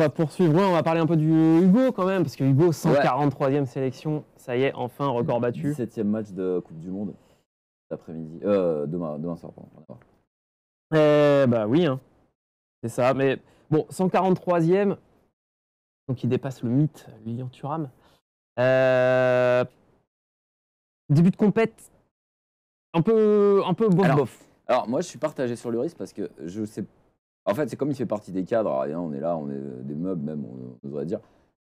va poursuivre. Ouais, on va parler un peu du Hugo quand même, parce que Hugo, 143e sélection, ça y est, enfin, record battu. 17e match de Coupe du Monde cet après-midi. Demain soir, pardon. Bah oui, hein. C'est ça. Mais bon, 143e, donc il dépasse le mythe Lilian Thuram. Début de compète, un peu bof-bof. Alors, moi, je suis partagé sur Lloris parce que je sais. En fait, c'est comme il fait partie des cadres. On est là, on est des meubles même, on devrait dire.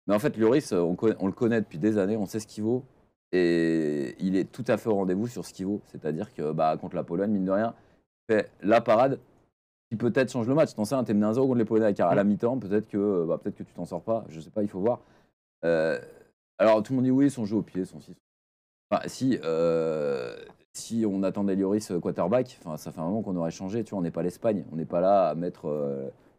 Mais en fait, Lloris, on le connaît depuis des années, on sait ce qu'il vaut. Et il est tout à fait au rendez-vous sur ce qu'il vaut. C'est-à-dire que contre la Pologne, mine de rien, il fait la parade qui peut-être change le match. T'en sais, t'es mené 1-0 contre les Polonais à la mi-temps. Peut-être que tu t'en sors pas. Je sais pas, il faut voir. Alors, tout le monde dit oui, son jeu au pied, son 6. Enfin, si on attendait Lloris quarterback, ça fait un moment qu'on aurait changé. Tu vois, on n'est pas l'Espagne. On n'est pas là à mettre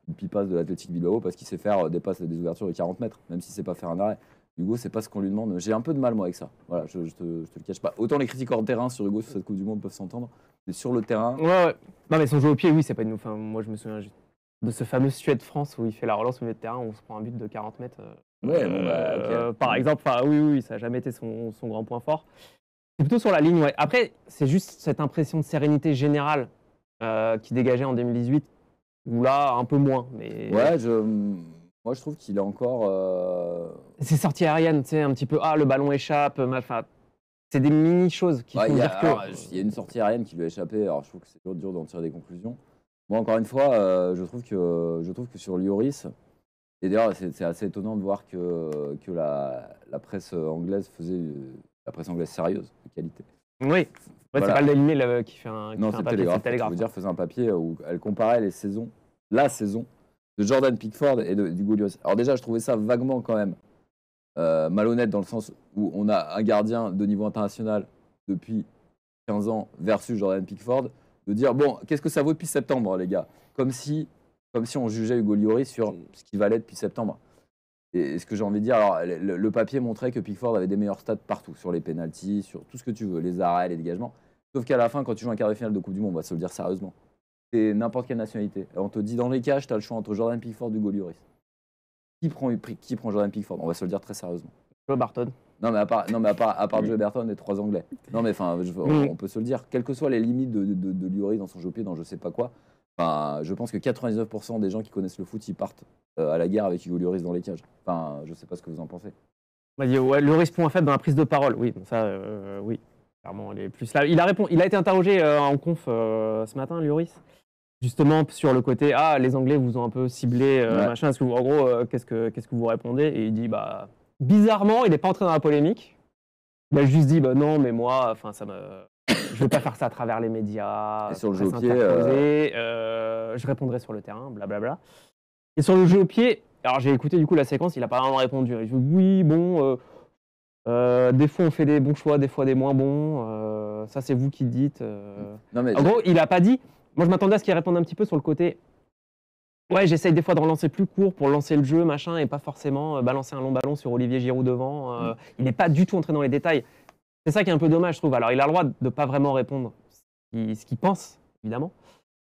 une pipasse de l'Athletic Bilbao parce qu'il sait faire des passes, des ouvertures de 40 mètres, même si c'est pas faire un arrêt. Hugo, c'est pas ce qu'on lui demande. J'ai un peu de mal, moi, avec ça. Voilà, je te le cache pas. Autant les critiques hors terrain sur Hugo sur cette Coupe du Monde peuvent s'entendre, mais sur le terrain. Ouais. Non, mais son jeu au pied, oui, c'est pas une. Enfin, moi, je me souviens juste de ce fameux Suède-France où il fait la relance au milieu de terrain, où on se prend un but de 40 mètres. Okay. Par exemple, oui, ça n'a jamais été son grand point fort. C'est plutôt sur la ligne, ouais. Après, c'est juste cette impression de sérénité générale qui dégageait en 2018, ou là, un peu moins. Mais... Ouais, moi, je trouve qu'il est encore. Ces sorties aériennes, tu sais, un petit peu, le ballon échappe, c'est des mini-choses qui font dire que... Il y a une sortie aérienne qui lui a échappé, alors je trouve que c'est dur d'en tirer des conclusions. Moi, encore une fois, je trouve que sur Lloris, et d'ailleurs, c'est assez étonnant de voir que la presse anglaise faisait... La presse anglaise sérieuse, de qualité. Oui, voilà. C'est pas le Daily Mail qui fait un papier, c'est le Télégraphe. Je veux dire, faisait un papier où elle comparait la saison de Jordan Pickford et d'Hugo Lloris. Alors déjà, je trouvais ça vaguement quand même malhonnête dans le sens où on a un gardien de niveau international depuis 15 ans versus Jordan Pickford, de dire, bon, qu'est-ce que ça vaut depuis septembre, les gars, comme si on jugeait Hugo Lloris sur ce qu'il valait depuis septembre. Et ce que j'ai envie de dire, alors le papier montrait que Pickford avait des meilleurs stats partout, sur les pénaltys, sur tout ce que tu veux, les arrêts, les dégagements. Sauf qu'à la fin, quand tu joues un quart de finale de Coupe du Monde, on va se le dire sérieusement, c'est n'importe quelle nationalité. Et on te dit dans les cages, tu as le choix entre Jordan Pickford et Hugo Lloris. Qui prend Jordan Pickford? On va se le dire très sérieusement. Joe Barton. Non, mais à part Joe Barton et 3 Anglais. Non, mais on peut se le dire. Quelles que soient les limites de Lloris dans son jeu au pied, dans je sais pas quoi, je pense que 99% des gens qui connaissent le foot, ils partent à la guerre avec Hugo Lloris dans les cages. Je sais pas ce que vous en pensez. On va dire, ouais, Lloris point faible dans la prise de parole. Oui, ça, oui. Clairement, il est plus là. Il a été interrogé en conf ce matin, Lloris. Justement sur le côté les Anglais vous ont un peu ciblé machin. Est-ce que en gros qu'est-ce que vous répondez? Et il dit bizarrement il n'est pas entré dans la polémique. Il a juste dit non mais moi je vais pas faire ça à travers les médias. Et sur le jeu au pied, je répondrai sur le terrain, blablabla. Et sur le jeu au pied, alors j'ai écouté du coup la séquence, il a pas vraiment répondu. Il dit oui bon des fois on fait des bons choix, des fois des moins bons. Ça c'est vous qui le dites. Non, mais en gros il a pas dit. Moi, je m'attendais à ce qu'il réponde un petit peu sur le côté. Ouais, j'essaye des fois de relancer plus court pour lancer le jeu, machin, et pas forcément balancer un long ballon sur Olivier Giroud devant. Il n'est pas du tout entré dans les détails. C'est ça qui est un peu dommage, je trouve. Alors, il a le droit de ne pas vraiment répondre ce qu'il pense, évidemment.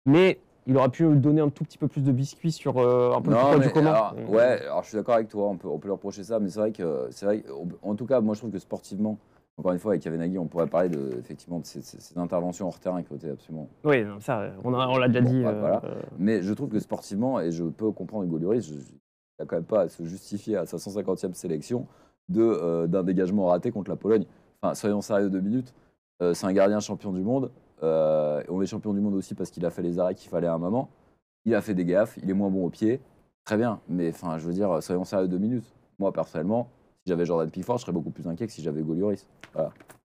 Mais il aurait pu donner un tout petit peu plus de biscuits sur un peu le pourquoi du comment. Alors je suis d'accord avec toi, on peut lui reprocher ça, mais c'est vrai que, en tout cas, moi, je trouve que sportivement, encore une fois, avec Kevin Nagy, on pourrait parler effectivement de ces interventions hors terrain qui ont été absolument... Oui, ça, on l'a déjà dit. Voilà. Mais je trouve que sportivement, et je peux comprendre Hugo Lloris, il n'a quand même pas à se justifier à sa 150e sélection d'un dégagement raté contre la Pologne. Enfin, soyons sérieux 2 minutes. C'est un gardien champion du monde. On est champion du monde aussi parce qu'il a fait les arrêts qu'il fallait à un moment. Il a fait des gaffes, il est moins bon au pied. Très bien, mais je veux dire, soyons sérieux 2 minutes. Moi, personnellement, si j'avais Jordan Pickford, je serais beaucoup plus inquiet que si j'avais Hugo Lloris. Voilà.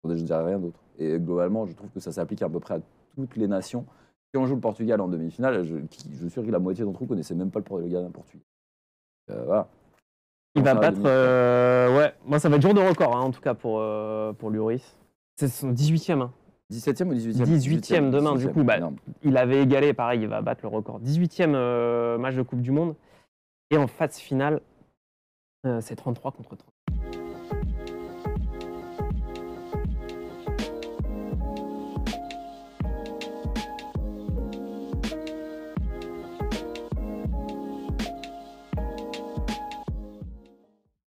Je ne dirais rien d'autre. Et globalement, je trouve que ça s'applique à peu près à toutes les nations. Si on joue le Portugal en demi-finale, je suis sûr que la moitié d'entre vous ne connaissait même pas le gardien portugais. Voilà. Il va battre... ouais, moi ça va être jour de record, en tout cas pour Lloris. C'est son 18e. 17e ou 18e 18e demain, 18e, du coup. Il avait égalé, pareil, il va battre le record. 18e match de Coupe du Monde. Et en phase finale, c'est 33 contre 30.